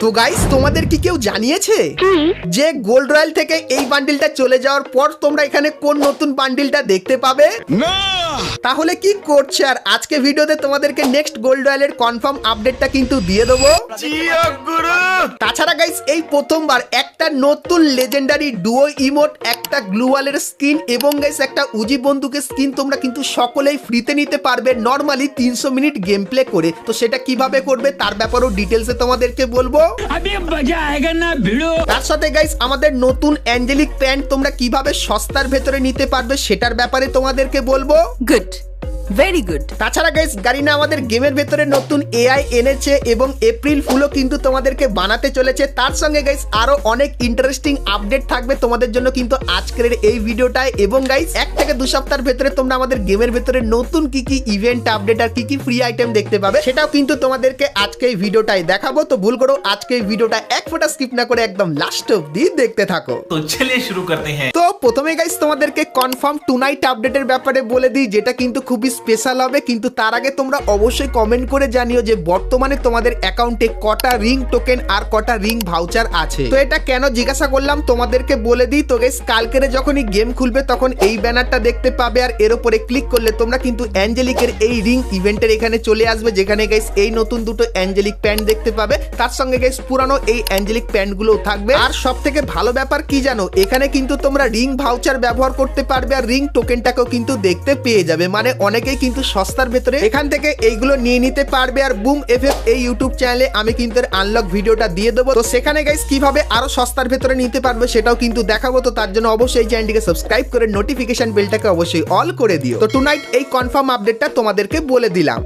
তো গাইস তোমাদের কি কেউ জানিয়েছে যে গোল্ড রয়্যাল থেকে এই বান্ডিলটা চলে যাওয়ার পর তোমরা এখানে কোন নতুন বান্ডিলটা দেখতে পাবে? না তাহলে কি করছে? আর আজকে ভিডিওতে তোমাদেরকে নেক্সট গোল্ড রয়্যালের কনফার্ম আপডেটটা কিন্তু দিয়ে দেবো। তাছাড়া গাইস এই প্রথমবার একটা নতুন লেজেন্ডারি ডুও ইমোট, একটা গ্লুওয়ালের স্কিন এবং গাইস একটা উজি বন্দুকের স্কিন তোমরা কিন্তু সকলেই ফ্রিতে নিতে পারবে নরমালি 300 মিনিট গেম প্লে করে। তো সেটা কিভাবে করবে তার ব্যাপারেও ডিটেলসে তোমাদেরকে বলবো। তার সাথে গাইস আমাদের নতুন অ্যাঞ্জেলিক প্যান্ট তোমরা কিভাবে সস্তার ভেতরে নিতে পারবে সেটার ব্যাপারে তোমাদেরকে বলবো। Good, very good. তাছাড়া গাইস গারিনা আমাদের গেমের ভেতরে নতুন এআই এনেছে এবং এপ্রিল ফুলও কিন্তু তোমাদেরকে বানাতে চলেছে। তার সঙ্গে গাইস আরো অনেক ইন্টারেস্টিং আপডেট থাকবে তোমাদের জন্য কিন্তু আজকের এই ভিডিওটায়। এবং গাইস 1 থেকে 2 সপ্তাহের ভেতরে তোমরা আমাদের গেমের ভেতরে নতুন কি কি ইভেন্ট আপডেট আর কি কি ফ্রি আইটেম দেখতে পাবে সেটাও কিন্তু তোমাদেরকে আজকে এই ভিডিওটায় দেখাবো। তো ভুল করো আজকে এই ভিডিওটা এক ফোঁটা স্কিপ না করে একদম লাস্ট অবধি দেখতে থাকো। তো চলিয়ে শুরু করতে হ্যাঁ। তো প্রথমে গাইস তোমাদেরকে কনফার্ম টুনাইট আপডেটের ব্যাপারে বলে দিই, যেটা কিন্তু খুবই স্পেশাল হবে। কিন্তু তার আগে তোমরা অবশ্যই কমেন্ট করে জানিও যে বর্তমানে তোমাদের অ্যাকাউন্টে কটা রিং টোকেন আর কটা রিং ভাউচার আছে। তো এটা কেন জিজ্ঞাসা করলাম তোমাদেরকে বলে দিই। তো গাইস কালকেরে যখনই গেম খুলবে তখন এই ব্যানারটা দেখতে পাবে, আর এর উপরে ক্লিক করলে তোমরা কিন্তু অ্যাঞ্জেলিকের এই রিং ইভেন্টের এখানে চলে আসবে, যেখানে গাইস এই নতুন দুটো অ্যাঞ্জেলিক প্যান্ট দেখতে পাবে। তার সঙ্গে গাইস পুরানো এই অ্যাঞ্জেলিক প্যান্ট গুলো থাকবে। আর সব থেকে ভালো ব্যাপার কি জানো, এখানে কিন্তু তোমরা রিং ভাউচার ব্যবহার করতে পারবে আর রিং টোকেনটাকেও কিন্তু দেখতে পেয়ে যাবে। মানে অনেকেই কিন্তু সস্তার ভেতরে এখান থেকে এইগুলো নিয়ে নিতে পারবে। আর বুম এফএফ এই ইউটিউব চ্যানেলে আমি কিন্তু আনলক ভিডিওটা দিয়ে দেবো। তো সেখানে গাইস কিভাবে আরো সস্তার ভেতরে নিতে পারবে সেটাও কিন্তু দেখাবো। তো তার জন্য অবশ্যই চ্যানেলটিকে সাবস্ক্রাইব করে নোটিফিকেশন বেলটাকে অবশ্যই অল করে দিও। তো টুনাইট এই কনফার্ম আপডেটটা তোমাদেরকে বলে দিলাম।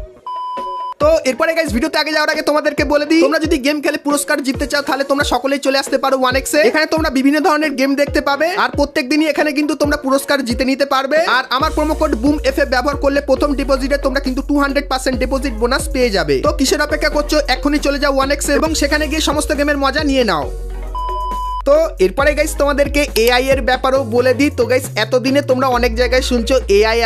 তো এরপরে গাইস ভিডিওতে আগে যাওয়ার আগে তোমাদেরকে বলে দিই, তোমরা যদি গেম খেলে পুরস্কার জিততে চাও তাহলে তোমরা সকলেই চলে আসতে পারো 1x এ। এখানে তোমরা বিভিন্ন ধরনের গেম দেখতে পাবে আর প্রত্যেকদিনই এখানে কিন্তু তোমরা পুরস্কার জিতে নিতে পারবে। আর আমার প্রোমো কোড বুম এফএফ ব্যবহার করলে প্রথম ডিপোজিটে তোমরা কিন্তু 200% ডিপোজিট বোনাস পেয়ে যাবে। তো কিসের অপেক্ষা করছো, এখনই চলে যাও 1x এ এবং সেখানে গিয়ে সমস্ত গেমের মজা নিয়ে নাও। তো এরপরে গাইস তোমাদেরকে এআই এর ব্যাপারেও বলে দিই। তো গাইস এতদিনে তোমরা অনেক জায়গায় শুনছো এআই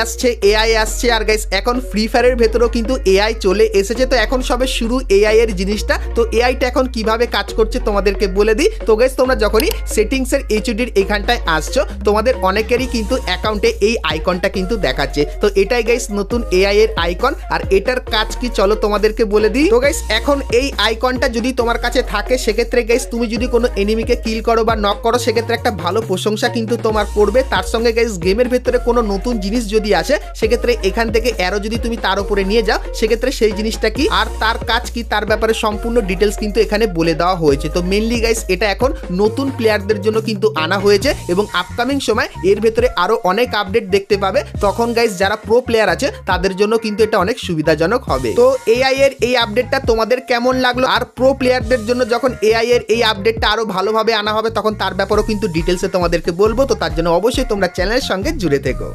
আসছে আর গাইস এখন ফ্রি ফায়ারের ভেতরেও কিন্তু এআই চলে এসেছে। তো এখন সবে শুরু এআই এর জিনিসটা। তো এআইটা এখন কিভাবে কাজ করছে তোমাদেরকে বলে দিই। তো গাইস তোমরা যখনই সেটিংস এর এইচডির এখানটায় আসছো তোমাদের অনেকেরই কিন্তু অ্যাকাউন্টে এই আইকনটা কিন্তু দেখাচ্ছে। তো এটাই গাইস নতুন এআই এর আইকন। আর এটার কাজ কি চলো তোমাদেরকে বলে দিই। তো গাইস এখন এই আইকনটা যদি তোমার কাছে থাকে সেক্ষেত্রে গাইস তুমি যদি কোনো এনিমিকে কিল করো বা নক করো সেক্ষেত্রে একটা ভালো প্রশংসা কিন্তু তোমার করবে। তার সঙ্গে গাইস গেমের ভেতরে কোনো নতুন জিনিস যদি আসে সেক্ষেত্রে এখান থেকে অ্যারো যদি তুমি তার উপরে নিয়ে যাও সেক্ষেত্রে সেই জিনিসটা কি আর তার কাজ কি তার ব্যাপারে সম্পূর্ণ ডিটেলস কিন্তু এখানে বলে দেওয়া হয়েছে। তো মেইনলি গাইস এটা এখন নতুন প্লেয়ারদের জন্য কিন্তু আনা হয়েছে এবং আপকামিং সময় এর ভেতরে আরো অনেক আপডেট দেখতে পাবে। তখন গাইস যারা প্রো প্লেয়ার আছে তাদের জন্য কিন্তু এটা অনেক সুবিধাজনক হবে। তো এআই এর এই আপডেটটা তোমাদের কেমন লাগলো? আর প্রো প্লেয়ারদের জন্য যখন এআই এর এই আপডেটটা আরো ভালোভাবে আনা হবে তখন তার ব্যাপারেও কিন্তু ডিটেলসে তোমাদেরকে বলবো। তো তার জন্য অবশ্যই তোমরা চ্যানেলের সঙ্গে জুড়ে থেকো।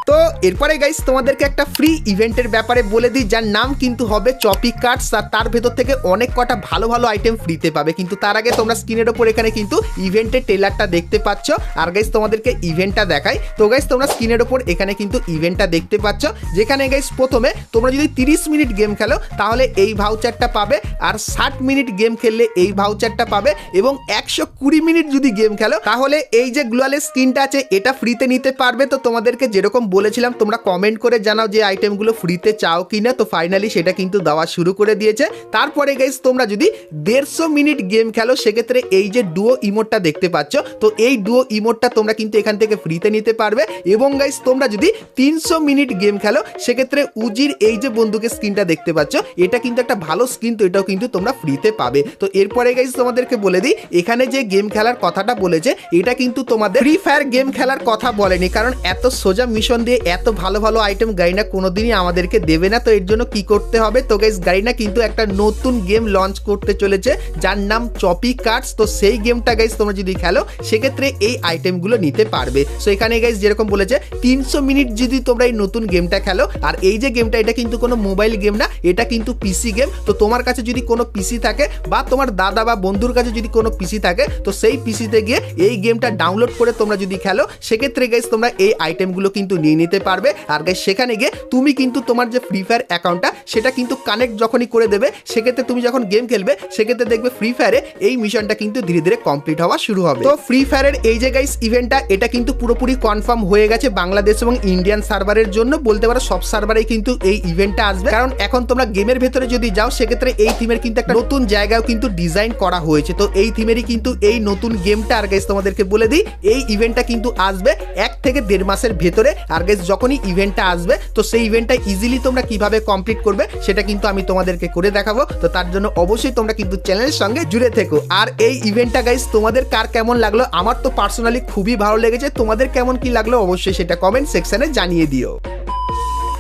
তো এরপরে গাইস তোমাদেরকে একটা ফ্রি ইভেন্টের ব্যাপারে বলে দিই, যার নাম কিন্তু হবে চপি কার্ডস। আর তার ভেতর থেকে অনেক কটা ভালো ভালো আইটেম ফ্রিতে পাবে। কিন্তু তার আগে তোমরা স্ক্রিনের ওপর এখানে কিন্তু ইভেন্টের ট্রেলারটা দেখতে পাচ্ছ। আর গাইস তোমাদেরকে ইভেন্টটা দেখাই। তো গাইস তোমরা স্ক্রিনের ওপর এখানে কিন্তু ইভেন্টটা দেখতে পাচ্ছ, যেখানে গাইস প্রথমে তোমরা যদি 30 মিনিট গেম খেলো তাহলে এই ভাউচারটা পাবে, আর 60 মিনিট গেম খেললে এই ভাউচারটা পাবে, এবং 120 মিনিট যদি গেম খেলো তাহলে এই যে গ্লোয়ালের স্কিনটা আছে এটা ফ্রিতে নিতে পারবে। তো তোমাদেরকে যেরকম বলেছিলাম তোমরা কমেন্ট করে জানাও যে আইটেমগুলো ফ্রিতে চাও কিনা। তো ফাইনালি সেটা কিন্তু দেওয়া শুরু করে দিয়েছে। তারপরে গাইস তোমরা যদি 150 মিনিট গেম খেলো সেক্ষেত্রে এই যে ডুও ইমোটটা দেখতে পাচ্ছ, তো এই ডুও ইমোটটা তোমরা কিন্তু এখান থেকে ফ্রিতে নিতে পারবে। এবং গাইস তোমরা যদি 300 মিনিট গেম খেলো সেক্ষেত্রে উজির এই যে বন্দুকের স্কিনটা দেখতে পাচ্ছ এটা কিন্তু একটা ভালো স্কিন, তো এটাও কিন্তু তোমরা ফ্রিতে পাবে। তো এরপরে গাইস তোমাদেরকে বলে দিই, এখানে যে গেম খেলার কথাটা বলেছে এটা কিন্তু তোমাদের ফ্রি ফায়ার গেম খেলার কথা বলেনি, কারণ এত সোজা মিশন দিয়ে এত ভালো ভালো আইটেম গারিনা কোনোদিনই আমাদেরকে দেবে না। তো এর জন্য কি করতে হবে, তো গাইস গারিনা কিন্তু একটা নতুন গেম লঞ্চ করতে চলেছে যার নাম চপি কার্ডস। তো সেই গেমটা গাইস তোমরা যদি খেলো সেক্ষেত্রে এই আইটেমগুলো নিতে পারবে। সো এখানে গাইস যেরকম বলেছে 300 মিনিট যদি তোমরা এই নতুন গেমটা খেলো, আর এই যে গেমটা এটা কিন্তু কোনো মোবাইল গেম না, এটা কিন্তু পিসি গেম। তো তোমার কাছে যদি কোনো পিসি থাকে বা তোমার দাদা বা বন্ধুর কাছে যদি কোনো পিসি থাকে তো সেই পিসিতে গিয়ে এই গেমটা ডাউনলোড করে তোমরা যদি খেলো সেক্ষেত্রে গাইস তোমরা এই আইটেমগুলো কিন্তু নিয়ে নিয়ে নিতে পারবে। আর গাইস সেখানে গিয়ে তুমি কিন্তু তোমার যে ফ্রি ফায়ার অ্যাকাউন্টটা সেটা কিন্তু কানেক্ট যখনই করে দেবে, সেক্ষেত্রে তুমি যখন গেম খেলবে সেক্ষেত্রে দেখবে ফ্রি ফায়ারে এই মিশনটা কিন্তু ধীরে ধীরে কমপ্লিট হওয়া শুরু হবে। তো ফ্রি ফায়ারের এই যে গাইস ইভেন্টটা, এটা কিন্তু পুরোপুরি কনফার্ম হয়ে গেছে বাংলাদেশ এবং ইন্ডিয়ান সার্ভারের জন্য। বলতে পারো সব সার্ভারেই কিন্তু এই ইভেন্টটা আসবে, কারণ এখন তোমরা গেমের ভেতরে যদি যাও সেক্ষেত্রে এই থিমের কিন্তু একটা নতুন জায়গাও কিন্তু ডিজাইন করা হয়েছে। তো এই থিমেরই কিন্তু এই নতুন গেমটা। আর গাইস তোমাদেরকে বলে দিই এই ইভেন্টটা কিন্তু আসবে 1 থেকে 1.5 মাসের ভেতরে। আর গাইস যখনই ইভেন্টটা আসবে তো সেই ইভেন্টটা ইজিলি তোমরা কিভাবে কমপ্লিট করবে সেটা কিন্তু আমি তোমাদেরকে করে দেখাবো। তো তার জন্য অবশ্যই তোমরা কিন্তু চ্যানেলের সঙ্গে জুড়ে থেকো। আর এই ইভেন্টটা গাইস তোমাদের কার কেমন লাগলো, আমার তো পার্সোনালি খুবই ভালো লেগেছে। তোমাদের কেমন কি লাগলো অবশ্যই সেটা কমেন্ট সেকশনে জানিয়ে দিও।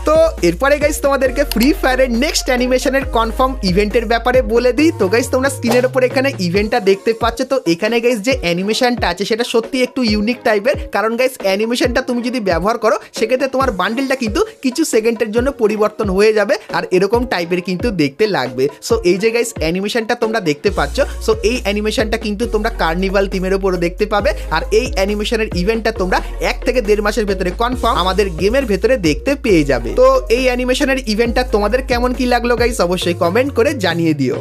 তো এরপরে গাইস তোমাদেরকে ফ্রি ফায়ারের নেক্সট অ্যানিমেশনের কনফার্ম ইভেন্টের ব্যাপারে বলে দিই। তো গাইস তোমরা স্ক্রিনের উপর এখানে ইভেন্টটা দেখতে পাচ্ছ। তো এখানে গাইস যে অ্যানিমেশনটা আছে সেটা সত্যি একটু ইউনিক টাইপের, কারণ গাইস অ্যানিমেশনটা তুমি যদি ব্যবহার করো সেক্ষেত্রে তোমার বান্ডেলটা কিন্তু কিছু সেকেন্ডের জন্য পরিবর্তন হয়ে যাবে আর এরকম টাইপের কিন্তু দেখতে লাগবে। সো এই যে গাইস অ্যানিমেশনটা তোমরা দেখতে পাচ্ছ, সো এই অ্যানিমেশনটা কিন্তু তোমরা কার্নিভাল থিমের উপরও দেখতে পাবে। আর এই অ্যানিমেশনের ইভেন্টটা তোমরা 1 থেকে 1.5 মাসের ভেতরে কনফার্ম আমাদের গেমের ভেতরে দেখতে পেয়ে যাবে। তো এই অ্যানিমেশনের ইভেন্টটা তোমাদের কেমন কি লাগলো গাইস অবশ্যই কমেন্ট করে জানিয়ে দিও।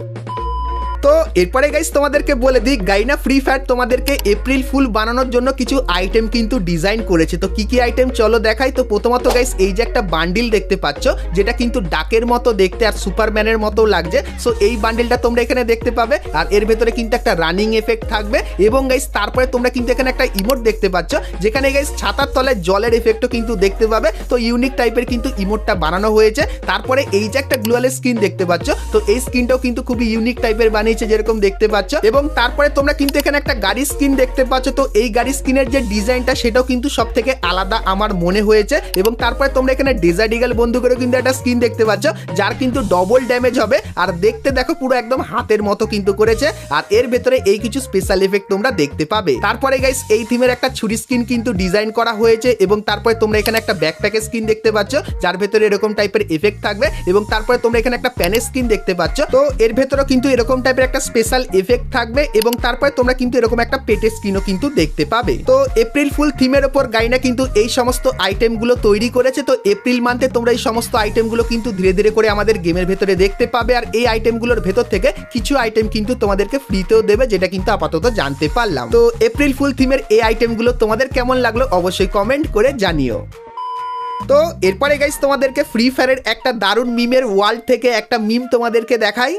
তো এরপরে গাইস তোমাদেরকে বলে দিই গাইনা ফ্রি ফায়ার তোমাদেরকে এপ্রিল ফুল বানানোর জন্য কিছু আইটেম কিন্তু ডিজাইন করেছে। তো কি কি আইটেম চলো দেখাই। তো প্রথমত গাইস এই যে একটা বান্ডিল দেখতে পাচ্ছ যেটা কিন্তু ডাকের মতো দেখতে আর সুপারম্যানের মতো লাগছে। সো এই বান্ডিলটা তোমরা এখানে দেখতে পাবে আর এর ভেতরে কিন্তু একটা রানিং এফেক্ট থাকবে। এবং গাইস তারপরে তোমরা কিন্তু এখানে একটা ইমোট দেখতে পাচ্ছ যেখানে গাইস ছাতার তলায় জলের এফেক্টও কিন্তু দেখতে পাবে। তো ইউনিক টাইপের কিন্তু ইমোটটা বানানো হয়েছে। তারপরে এই যে একটা গ্লোয়ালের স্কিন দেখতে পাচ্ছ, তো এই স্কিনটাও কিন্তু খুবই ইউনিক টাইপের যেরকম দেখতে পাচ্ছ। এবং তারপরে তোমরা কিন্তু এখানে একটা গাড়ি স্কিন দেখতে পাচ্ছ। তো এই গাড়ি স্কিনের যে ডিজাইনটা সেটাও কিন্তু সব থেকে আলাদা আমার মনে হয়েছে। এবং তারপরে তোমরা এখানে ডেজার্ট ইগল বন্দুকেরও কিন্তু একটা স্কিন দেখতে পাচ্ছ যার কিন্তু ডবল ড্যামেজ হবে আর দেখতে দেখো পুরো একদম হাতের মতো কিন্তু করেছে। আর এর ভেতরে এই কিছু স্পেশাল এফেক্ট তোমরা দেখতে পাবে। তারপরে গাইস এই থিমের একটা ছুরি স্কিন কিন্তু ডিজাইন করা হয়েছে। এবং তারপরে তোমরা এখানে একটা ব্যাকপ্যাকের স্কিন দেখতে পাচ্ছ যার ভেতরে এরকম টাইপের এফেক্ট থাকবে। এবং তারপরে তোমরা এখানে একটা প্যানের স্কিন দেখতে পাচ্ছ। তো এর ভেতরেও কিন্তু এরকম টাইপের একটা স্পেশাল এফেক্ট থাকবে। এবং তারপরে তোমরা কিন্তু এরকম একটা পেটের স্কিনও কিন্তু দেখতে পাবে। তো এপ্রিল ফুল থিমের উপর গাইনা কিন্তু এই সমস্ত আইটেমগুলো তৈরি করেছে। তো এপ্রিল মান্থে তোমরা এই সমস্ত আইটেমগুলো কিন্তু ধীরে ধীরে করে আমাদের গেমের ভেতরে দেখতে পাবে। আর এই আইটেমগুলোর ভেতর থেকে কিছু আইটেম কিন্তু তোমাদেরকে ফ্রিতেও দেবে, যেটা কিন্তু আপাতত জানতে পারলাম। তো এপ্রিল ফুল থিমের এই আইটেমগুলো তোমাদের কেমন লাগলো অবশ্যই কমেন্ট করে জানিও। তো এরপরে গাইস তোমাদেরকে ফ্রি ফায়ারের একটা দারুণ মিমের ওয়ার্ল্ড থেকে একটা মিম তোমাদেরকে দেখাই।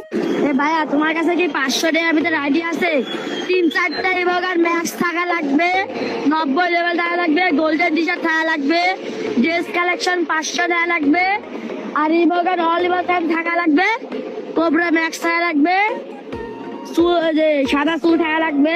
ভাইয়া তোমার কাছে কি 500 টাকার ভিতরে আইডি আছে? 3-4টা ইভোগার ম্যাক্স থাকা লাগবে, 90 লেভেল থাকা লাগবে, গোল্ডেন টি শার্ট থাকা লাগবে, ড্রেস কালেকশন 500 টাকা লাগবে, আর ইভোগার অল ইভোগার থাকা লাগবে, কোবরা ম্যাক্স থাকা লাগবে, সাদা সু থাকা লাগবে।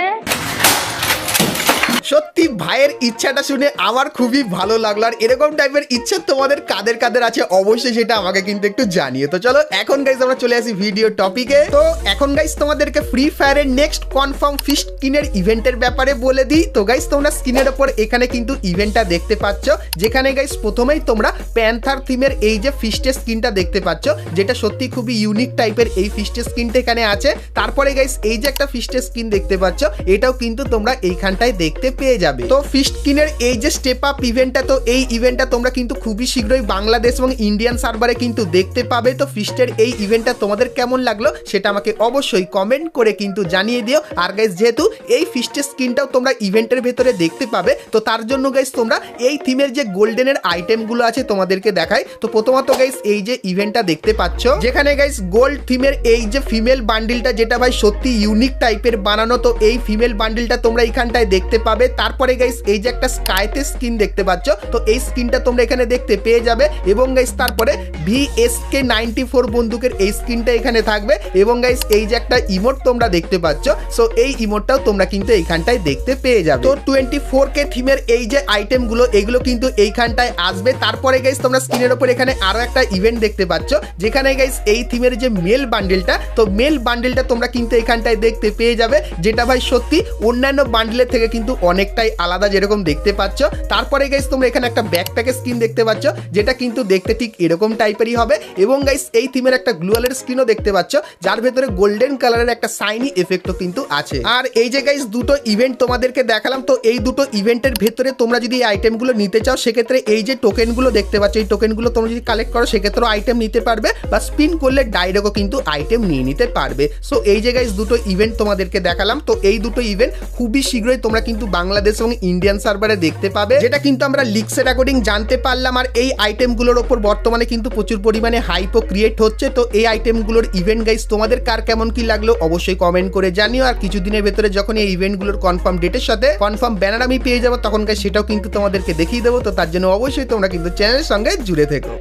সত্যি ভাইয়ের ইচ্ছাটা শুনে আমার খুবই ভালো লাগলো। আর এরকম টাইপের ইচ্ছা তোমাদের কাদের কাদের আছে অবশ্যই সেটা আমাকে কিন্তু একটু জানিয়ে। তো চলো এখন গাইস আমরা চলে আসি ভিডিও টপিকে। তো এখন গাইস তোমাদেরকে ফ্রি ফায়ারের নেক্সট কনফার্ম ফিস্ট স্কিনের ইভেন্টের ব্যাপারে বলে দিই। তো গাইস তোমরা স্ক্রিনের ওপর এখানে কিন্তু ইভেন্টটা দেখতে পাচ্ছ যেখানে গাইস প্রথমেই তোমরা প্যান্থার থিমের এই যে ফিস্টের স্কিনটা দেখতে পাচ্ছ যেটা সত্যি খুবই ইউনিক টাইপের এই ফিস্টের স্কিনটা এখানে আছে। তারপরে গাইস এই যে একটা ফিস্টের স্কিন দেখতে পাচ্ছ এটাও কিন্তু তোমরা এইখানটায় দেখতে পেয়ে যাবে। তো ফিস্ট স্কিনের এই যে স্টেপ আপ ইভেন্টটা, তো এই ইভেন্টটা তোমরা কিন্তু খুবই শীঘ্রই বাংলাদেশ এবং ইন্ডিয়ান সার্ভারে কিন্তু দেখতে পাবে। তো ফিস্টের এই ইভেন্টটা তোমাদের কেমন লাগলো সেটা আমাকে অবশ্যই কমেন্ট করে কিন্তু জানিয়ে দিও। আর গাইস যেহেতু এই ফিস্টের স্কিনটাও তোমরা ইভেন্টের ভেতরে দেখতে পাবে, তো তার জন্য গাইস তোমরা এই থিমের যে গোল্ডেনের আইটেমগুলো আছে তোমাদেরকে দেখাই। তো প্রথমত গাইস এই যে ইভেন্টটা দেখতে পাচ্ছ যেখানে গাইস গোল্ড থিমের এই যে ফিমেল বান্ডিলটা যেটা ভাই সত্যি ইউনিক টাইপের বানানো, তো এই ফিমেল বান্ডিলটা তোমরা এখানটায় দেখতে পাবে। তারপরে গাইস এই যে একটা স্কাইতে স্কিন দেখতে পাচ্ছ, তো এই স্কিনটা তোমরা এখানে দেখতে পেয়ে যাবে। এবং গাইস তারপরে VSK94 বন্দুকের এই স্কিনটা এখানে থাকবে। এবং গাইস এই যে একটা ইমোট তোমরা দেখতে পাচ্ছ, সো এই ইমোটটাও তোমরা কিন্তু এইখানটায় দেখতে পেয়ে যাবে। তো 24K থিমের এই যে আইটেমগুলো এগুলো কিন্তু এইখানটায় আসবে। তারপরে গাইস তোমরা স্ক্রিনের উপর এখানে আরো একটা ইভেন্ট দেখতে পাচ্ছ যেখানে গাইস এই থিমের যে মেল বান্ডেলটা, তো মেল বান্ডেলটা তোমরা কিন্তু এইখানটায় দেখতে পেয়ে যাবে যেটা ভাই সত্যি অন্যান্য বান্ডেলের থেকে কিন্তু অনেকটাই আলাদা যেরকম দেখতে পাচ্ছ। তারপরে গাইস তোমরা এখানে একটা ব্যাকপ্যাকের স্কিন দেখতে পাচ্ছ, যেটা কিন্তু দেখতে ঠিক এরকম টাইপেরই হবে। এবং গাইস এই থিমের একটা গ্লুয়ালের স্ক্রিনও দেখতে পাচ্ছ, যার ভেতরে গোল্ডেন কালারের একটা সাইনি এফেক্টও কিন্তু আছে। আর এই যে গাইস দুটো ইভেন্ট তোমাদেরকে দেখালাম, তো এই দুটো ইভেন্টের ভেতরে তোমরা যদি এই আইটেমগুলো নিতে চাও সেক্ষেত্রে এই যে টোকেনগুলো দেখতে পাচ্ছ, এই টোকেনগুলো তোমরা যদি কালেক্ট করো সেক্ষেত্রেও আইটেম নিতে পারবে, বা স্পিন করলে ডাইরেক্টও কিন্তু আইটেম নিয়ে নিতে পারবে। সো এই যে গাইস দুটো ইভেন্ট তোমাদেরকে দেখালাম, তো এই দুটো ইভেন্ট খুবই শীঘ্রই তোমরা কিন্তু বাংলাদেশ এবং ইন্ডিয়ান সার্ভারে দেখতে পাবে, যেটা কিন্তু আমরা লিক্সের অ্যাকর্ডিং জানতে পারলাম। আর এই আইটেমগুলোর ওপর বর্তমানে কিন্তু প্রচুর পরিমাণে হাইপও ক্রিয়েট হচ্ছে। তো এই আইটেমগুলোর ইভেন্ট গাইস তোমাদের কার কেমন কি লাগলো অবশ্যই কমেন্ট করে জানিও। আর কিছুদিনের ভেতরে যখন এই ইভেন্টগুলোর কনফার্ম ডেটের সাথে কনফার্ম ব্যানার আমি পেয়ে যাবো, তখন গাইস সেটাও কিন্তু তোমাদেরকে দেখিয়ে দেবো। তো তার জন্য অবশ্যই তোমরা কিন্তু চ্যানেলের সঙ্গে জুড়ে থেকো।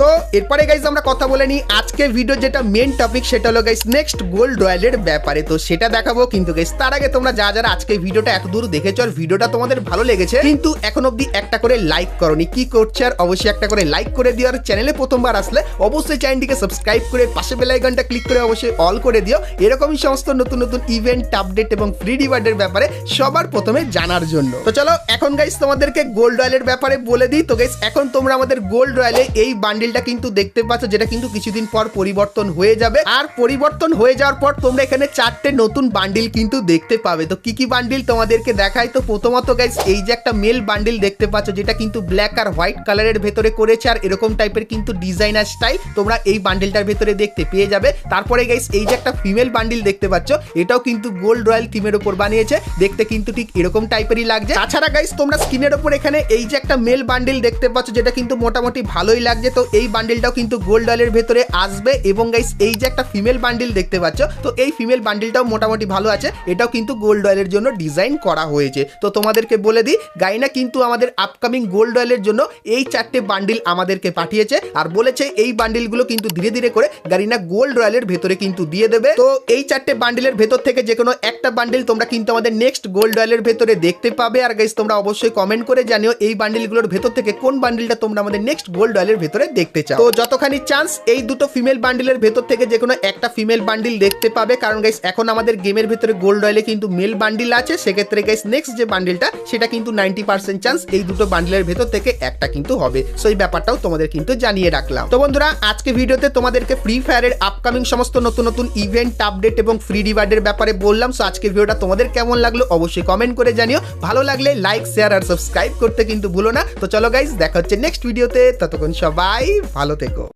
তো এরপরে গাইস আমরা কথা বলে নিই আজকে ভিডিও যেটা মেন টপিক, সেটা হলো গাইস নেক্সট গোল্ড রয়্যালের ব্যাপারে। তো সেটা দেখাবো, কিন্তু গাইস তার আগে তোমরা যারা আজকে ভিডিওটা এত দূর দেখেছো আর ভিডিওটা তোমাদের ভালো লেগেছে কিন্তু এখন অবধি একটা করে লাইক করনি, কি করছে? আর অবশ্যই একটা করে লাইক করে দিও। আর চ্যানেলে প্রথমবার আসলে অবশ্যই চ্যানেলটিকে সাবস্ক্রাইব করে পাশে বেল আইকনটা ক্লিক করে অবশ্যই অল করে দিও, এরকমই সমস্ত নতুন নতুন ইভেন্ট আপডেট এবং ফ্রি রিওয়ার্ডের ব্যাপারে সবার প্রথমে জানার জন্য। তো চলো এখন গাইস তোমাদেরকে গোল্ড রয়্যালের ব্যাপারে বলে দিই। তো গাইস এখন তোমরা আমাদের গোল্ড রয়্যালে এই বান্ডিলটা কিন্তু দেখতে পাচ্ছ, যেটা কিন্তু কিছুদিন পর পরিবর্তন হয়ে যাবে। আর পরিবর্তন হয়ে যাওয়ার পর তোমরা এখানে 4টে নতুন বান্ডিল কিন্তু দেখতে পাবে। তো কি কি বান্ডিল তোমাদেরকে দেখাই। তো প্রথমত গাইস এই যে একটা মেল বান্ডিল দেখতে পাচ্ছ, যেটা কিন্তু ব্ল্যাক আর হোয়াইট কালারের ভেতরে করেছে, আর এরকম টাইপের কিন্তু ডিজাইনার স্টাইল তোমরা এই বান্ডিলটার ভেতরে দেখতে পেয়ে যাবে। তারপরে গাইস এই যে একটা ফিমেল বান্ডিল দেখতে পাচ্ছ, এটাও কিন্তু গোল্ড রয়্যাল থিমের উপর বানিয়েছে, দেখতে কিন্তু ঠিক এরকম টাইপেরই লাগছে। তাছাড়া গাইস তোমরা স্ক্রিনের উপর এখানে এই যে একটা মেল বান্ডিল দেখতে পাচ্ছ, যেটা কিন্তু মোটামুটি ভালোই লাগছে। তো এই বান্ডিলটাও কিন্তু গোল্ড রয়্যালের ভেতরে আসবে। এবং গাইস এই যে একটা ফিমেল বান্ডিল দেখতে পাচ্ছ, তো এই ফিমেল বান্ডিলটাও মোটামুটি ভালো আছে, এটাও কিন্তু গোল্ড রয়্যালের জন্য ডিজাইন করা হয়েছে। তো তোমাদেরকে বলে দিই গাইনা কিন্তু আমাদের আপকামিং গোল্ড রয়্যালের জন্য এই 4টে বান্ডিল আমাদেরকে পাঠিয়েছে, আর বলেছে এই বান্ডিলগুলো কিন্তু ধীরে ধীরে করে গাইনা গোল্ড রয়্যালের ভেতরে কিন্তু দিয়ে দেবে। তো এই 4টে বান্ডিলের ভেতর থেকে যে কোনো একটা বান্ডিল তোমরা কিন্তু আমাদের নেক্সট গোল্ড রয়্যালের ভেতরে দেখতে পাবে। আর গাইস তোমরা অবশ্যই কমেন্ট করে জানিও এই বান্ডিলগুলোর ভেতর থেকে কোন বান্ডিলটা তোমরা আমাদের নেক্সট গোল্ড রয়্যালের ভেতরে দেখতে চাও। তো যতখানি চান্স এই দুটো ফিমেল বান্ডিলের ভেতর থেকে যে কোনো একটা ফিমেল বান্ডিল দেখতে পাবে, কারণ গাইস এখন আমাদের গেমের ভেতরে গোল্ড রয়্যালে কিন্তু মেল বান্ডিল আছে। সেক্ষেত্রে গাইস নেক্সট যে বান্ডিলটা সেটা কিন্তু 90% চান্স এই দুটো বান্ডিলের ভেতর থেকে একটা কিন্তু হবে। সো এই ব্যাপারটাও তোমাদের কিন্তু জানিয়ে রাখলাম। তো বন্ধুরা আজকে ভিডিওতে তোমাদেরকে ফ্রি ফায়ারের আপকামিং সমস্ত নতুন নতুন ইভেন্ট আপডেট এবং ফ্রি রিওয়ার্ডের ব্যাপারে বললাম। সো আজকে ভিডিওটা তোমাদের কেমন লাগলো অবশ্যই কমেন্ট করে জানিও। ভালো লাগলে লাইক শেয়ার আর সাবস্ক্রাইব করতে কিন্তু ভুলো না। তো চলো গাইস দেখা হচ্ছে নেক্সট ভিডিওতে, ততক্ষণ সবাই ভালো থেকো।